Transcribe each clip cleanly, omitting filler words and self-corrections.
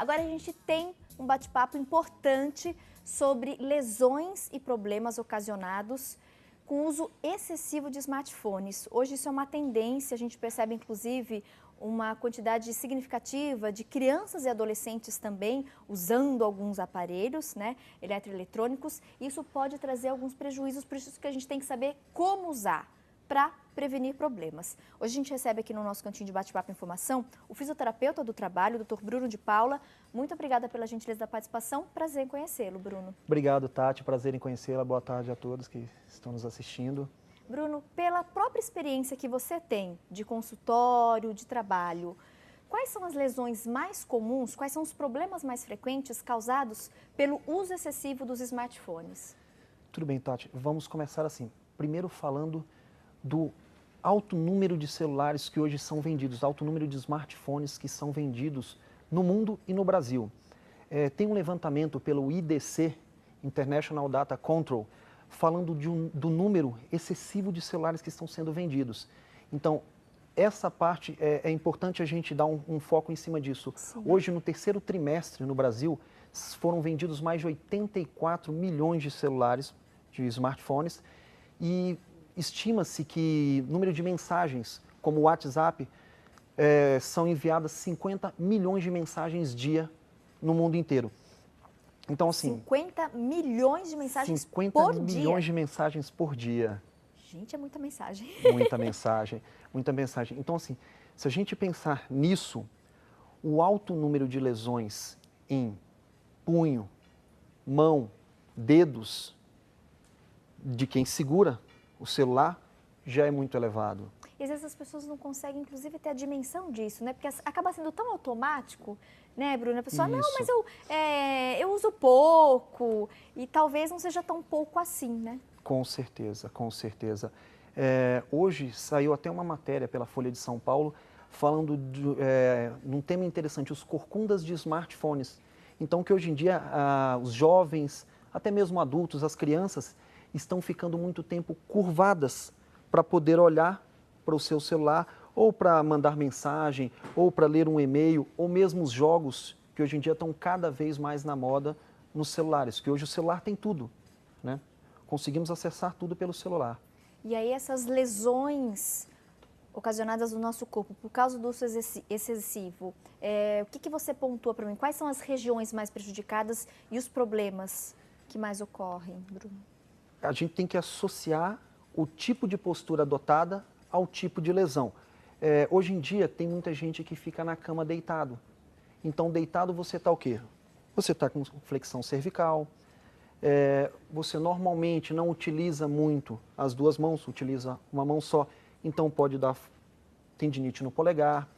Agora a gente tem um bate-papo importante sobre lesões e problemas ocasionados com o uso excessivo de smartphones. Hoje isso é uma tendência, a gente percebe inclusive uma quantidade significativa de crianças e adolescentes também usando alguns aparelhos, né, eletroeletrônicos. Isso pode trazer alguns prejuízos, por isso que a gente tem que saber como usar para prevenir problemas. Hoje a gente recebe aqui no nosso cantinho de bate-papo informação o fisioterapeuta do trabalho, o Dr. Bruno de Paula. Muito obrigada pela gentileza da participação. Prazer em conhecê-lo, Bruno. Obrigado, Tati. Prazer em conhecê-la. Boa tarde a todos que estão nos assistindo. Bruno, pela própria experiência que você tem de consultório, de trabalho, quais são as lesões mais comuns, quais são os problemas mais frequentes causados pelo uso excessivo dos smartphones? Tudo bem, Tati. Vamos começar assim. Primeiro falando do alto número de celulares que hoje são vendidos, alto número de smartphones que são vendidos no mundo e no Brasil. Tem um levantamento pelo IDC, International Data Control, falando do número excessivo de celulares que estão sendo vendidos. Então, essa parte é importante a gente dar um foco em cima disso. Sim. Hoje, no terceiro trimestre no Brasil, foram vendidos mais de 84 milhões de celulares, de smartphones, e estima-se que o número de mensagens, como o WhatsApp, são enviadas 50 milhões de mensagens dia no mundo inteiro. Então, assim, 50 milhões de mensagens 50 por milhões dia? de mensagens por dia. Gente, é muita mensagem. Muita mensagem, muita mensagem. Então, assim, se a gente pensar nisso, o alto número de lesões em punho, mão, dedos de quem segura o celular já é muito elevado. E às vezes as pessoas não conseguem, inclusive, ter a dimensão disso, né? Porque acaba sendo tão automático, né, Bruna? A pessoa, não, mas eu uso pouco, e talvez não seja tão pouco assim, né? Com certeza, com certeza. Hoje saiu até uma matéria pela Folha de São Paulo falando de um tema interessante, os corcundas de smartphones. Então, que hoje em dia os jovens, até mesmo adultos, as crianças, estão ficando muito tempo curvadas para poder olhar para o seu celular, ou para mandar mensagem, ou para ler um e-mail, ou mesmo os jogos que hoje em dia estão cada vez mais na moda nos celulares, que hoje o celular tem tudo, né? Conseguimos acessar tudo pelo celular. E aí essas lesões ocasionadas no nosso corpo por causa do uso excessivo, o que você pontua para mim? Quais são as regiões mais prejudicadas e os problemas que mais ocorrem, Bruno? A gente tem que associar o tipo de postura adotada ao tipo de lesão. Hoje em dia tem muita gente que fica na cama deitado. Então deitado você está o quê? Você está com flexão cervical, você normalmente não utiliza muito as duas mãos, utiliza uma mão só, então pode dar tendinite no polegar.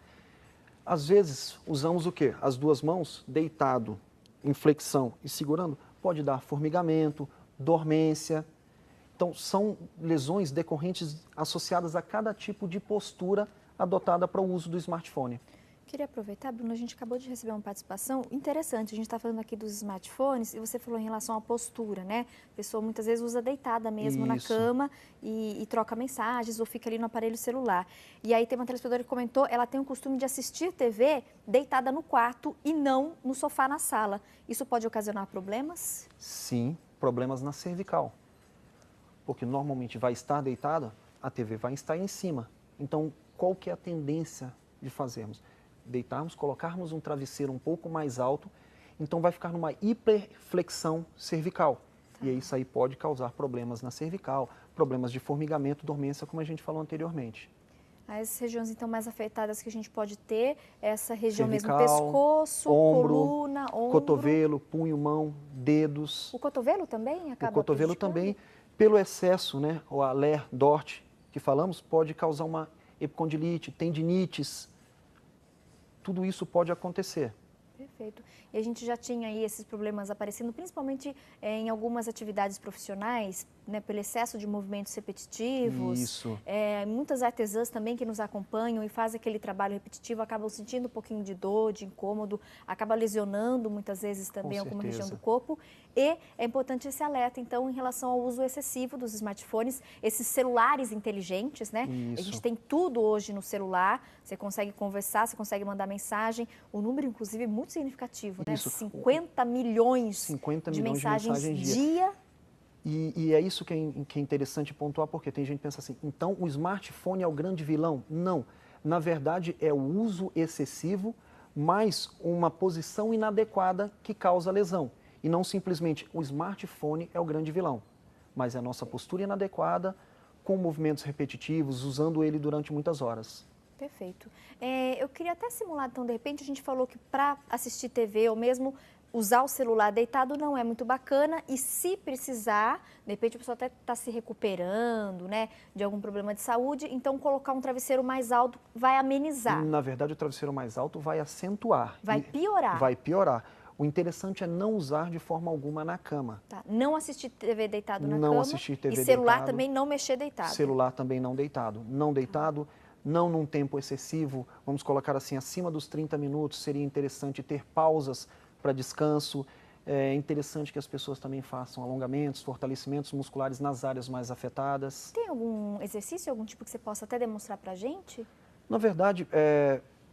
Às vezes usamos o quê? As duas mãos deitado, em flexão e segurando, pode dar formigamento, dormência. Então, são lesões decorrentes associadas a cada tipo de postura adotada para o uso do smartphone. Queria aproveitar, Bruno, a gente acabou de receber uma participação interessante. A gente está falando aqui dos smartphones e você falou em relação à postura, né? A pessoa muitas vezes usa deitada mesmo na cama e troca mensagens ou fica ali no aparelho celular. E aí tem uma telespectadora que comentou, ela tem o costume de assistir TV deitada no quarto e não no sofá na sala. Isso pode ocasionar problemas? Sim, problemas na cervical. Porque normalmente vai estar deitada, a TV vai estar em cima. Então, qual que é a tendência de fazermos? Deitarmos, colocarmos um travesseiro um pouco mais alto, então vai ficar numa hiperflexão cervical. Tá. E aí isso aí pode causar problemas na cervical, problemas de formigamento, dormência, como a gente falou anteriormente. As regiões, então, mais afetadas que a gente pode ter, essa região cervical, mesmo, pescoço, ombro, coluna, ombro... cotovelo, punho, mão, dedos. O cotovelo também acaba O cotovelo também, pelo excesso, né, o aler, dort, que falamos, pode causar uma epicondilite, tendinites. Tudo isso pode acontecer. Perfeito. E a gente já tinha aí esses problemas aparecendo, principalmente em algumas atividades profissionais, né, pelo excesso de movimentos repetitivos. Isso. Muitas artesãs também que nos acompanham e fazem aquele trabalho repetitivo acabam sentindo um pouquinho de dor, de incômodo, acaba lesionando muitas vezes também alguma região do corpo. E é importante esse alerta, então, em relação ao uso excessivo dos smartphones, esses celulares inteligentes, né? Isso. A gente tem tudo hoje no celular, você consegue conversar, você consegue mandar mensagem, o número, inclusive, é muito significativo, né? Isso. 50 milhões de mensagens dia. E é isso que é interessante pontuar, porque tem gente que pensa assim, então o smartphone é o grande vilão? Não, na verdade é o uso excessivo, mais uma posição inadequada que causa lesão. E não simplesmente o smartphone é o grande vilão, mas é a nossa postura inadequada, com movimentos repetitivos, usando ele durante muitas horas. Perfeito. Eu queria até simular, então, de repente, a gente falou que para assistir TV ou mesmo usar o celular deitado não é muito bacana e se precisar, de repente a pessoa até está se recuperando, né, de algum problema de saúde, então colocar um travesseiro mais alto vai amenizar. Na verdade, o travesseiro mais alto vai acentuar. Vai piorar. Vai piorar. O interessante é não usar de forma alguma na cama. Tá. Não assistir TV deitado na cama. Não assistir TV e celular deitado. Também não mexer deitado. Celular também não deitado. Não deitado, não num tempo excessivo, vamos colocar assim, acima dos 30 minutos, seria interessante ter pausas para descanso. É interessante que as pessoas também façam alongamentos, fortalecimentos musculares nas áreas mais afetadas. Tem algum exercício, algum tipo que você possa até demonstrar para a gente? Na verdade,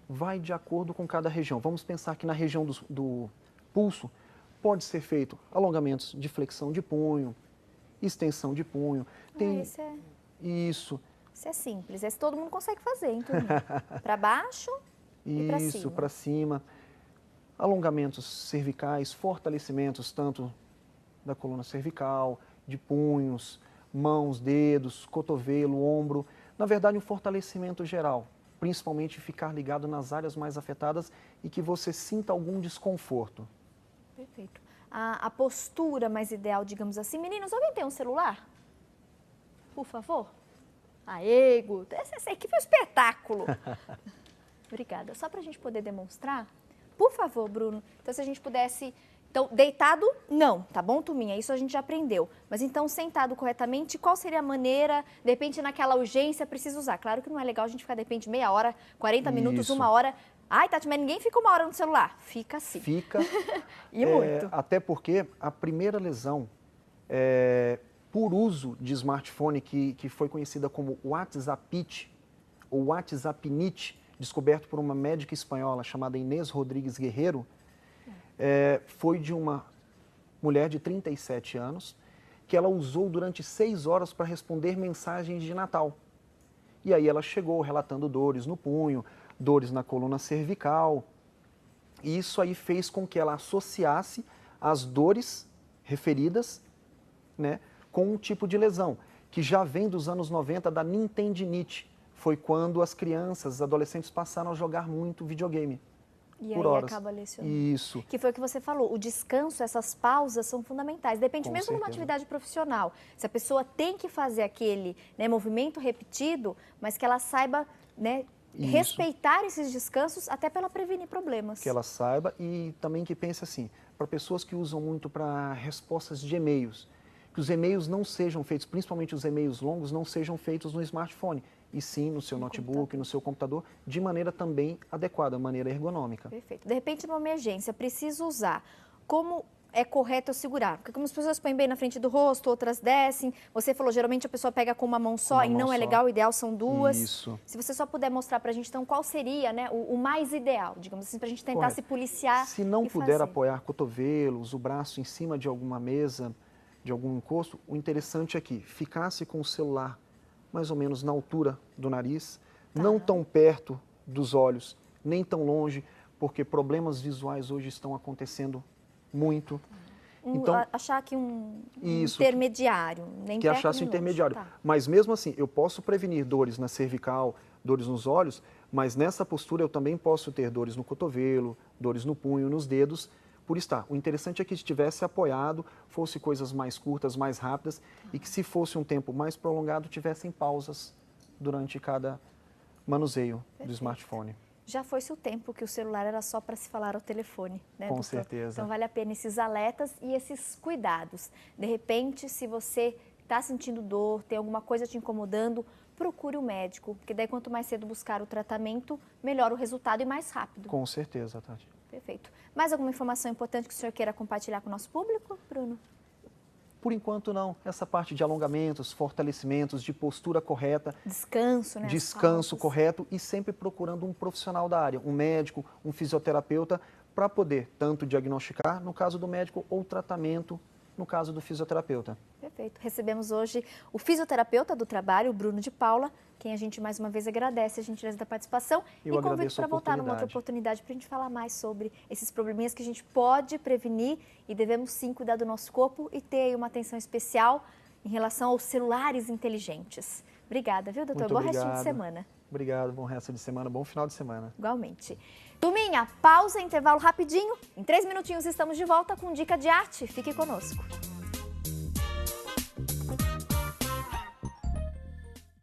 vai de acordo com cada região. Vamos pensar que na região do pulso pode ser feito alongamentos de flexão de punho, extensão de punho. Isso. Isso é simples, esse todo mundo consegue fazer, hein, turma? Para baixo e para cima. Isso, para cima. Alongamentos cervicais, fortalecimentos tanto da coluna cervical, de punhos, mãos, dedos, cotovelo, ombro. Na verdade, um fortalecimento geral, principalmente ficar ligado nas áreas mais afetadas e que você sinta algum desconforto. Perfeito. A postura mais ideal, digamos assim. Meninos, alguém tem um celular? Por favor. Aê, Guto. Essa aqui foi um espetáculo. Obrigada. Só para a gente poder demonstrar. Por favor, Bruno. Então, se a gente pudesse... Então, deitado, não, tá bom, turminha? Isso a gente já aprendeu. Mas então, sentado corretamente, qual seria a maneira, de repente, naquela urgência, precisa usar? Claro que não é legal a gente ficar, de repente, meia hora, 40 minutos, uma hora. Ai, Tati, mas ninguém fica uma hora no celular. Fica sim. Fica. E muito. Até porque a primeira lesão por uso de smartphone, que foi conhecida como WhatsAppite ou WhatsAppinite, descoberto por uma médica espanhola chamada Inês Rodrigues Guerreiro, foi de uma mulher de 37 anos, que ela usou durante 6 horas para responder mensagens de Natal. E aí ela chegou relatando dores no punho, dores na coluna cervical, e isso aí fez com que ela associasse as dores referidas, né, com um tipo de lesão, que já vem dos anos 90 da nintendinite. Foi quando as crianças, os adolescentes passaram a jogar muito videogame. E por aí horas. acaba lesionando. Isso. Que foi o que você falou, o descanso, essas pausas são fundamentais. Depende Com mesmo certeza. de uma atividade profissional. Se a pessoa tem que fazer aquele, né, movimento repetido, mas que ela saiba, né, respeitar esses descansos até para ela prevenir problemas. Que ela saiba e também que pense assim, para pessoas que usam muito para respostas de e-mails, que os e-mails não sejam feitos, principalmente os e-mails longos, não sejam feitos no smartphone, e sim no seu notebook, no seu computador, de maneira também adequada, maneira ergonômica. Perfeito. De repente, numa emergência, preciso usar. Como é correto eu segurar? Porque como as pessoas põem bem na frente do rosto, outras descem. Você falou, geralmente a pessoa pega com uma mão só e não é legal, o ideal são duas. Isso. Se você só puder mostrar pra gente, então, qual seria, né, o mais ideal, digamos assim, pra gente tentar se policiar. Se não puder apoiar cotovelos, o braço em cima de alguma mesa, de algum encosto, o interessante é que ficasse com o celular mais ou menos na altura do nariz, não tão perto dos olhos, nem tão longe, porque problemas visuais hoje estão acontecendo muito. Então, achar aqui um intermediário, nem que achasse intermediário. Mas mesmo assim, eu posso prevenir dores na cervical, dores nos olhos, mas nessa postura eu também posso ter dores no cotovelo, dores no punho, nos dedos, por estar. O interessante é que estivesse apoiado, fosse coisas mais curtas, mais rápidas, e que se fosse um tempo mais prolongado, tivessem pausas durante cada manuseio do smartphone. Já foi-se o tempo que o celular era só para se falar ao telefone, né, Com doutor? certeza. Então vale a pena esses alertas e esses cuidados. De repente, se você está sentindo dor, tem alguma coisa te incomodando, procure o médico, porque daí quanto mais cedo buscar o tratamento, melhor o resultado e mais rápido. Com certeza, Tati. Perfeito. Mais alguma informação importante que o senhor queira compartilhar com o nosso público, Bruno? Por enquanto não, essa parte de alongamentos, fortalecimentos, de postura correta. Descanso, né? Descanso correto e sempre procurando um profissional da área, um médico, um fisioterapeuta, para poder tanto diagnosticar, no caso do médico, ou tratamento, no caso do fisioterapeuta. Perfeito. Recebemos hoje o fisioterapeuta do trabalho, o Bruno de Paula, quem a gente mais uma vez agradece a gentileza da participação e convido para voltar numa outra oportunidade para a gente falar mais sobre esses probleminhas que a gente pode prevenir e devemos sim cuidar do nosso corpo e ter aí uma atenção especial em relação aos celulares inteligentes. Obrigada, viu, doutor? Bom restinho de semana. Obrigado, bom resto de semana, bom final de semana. Igualmente. Turminha, pausa, intervalo rapidinho. Em 3 minutinhos estamos de volta com Dica de Arte. Fique conosco.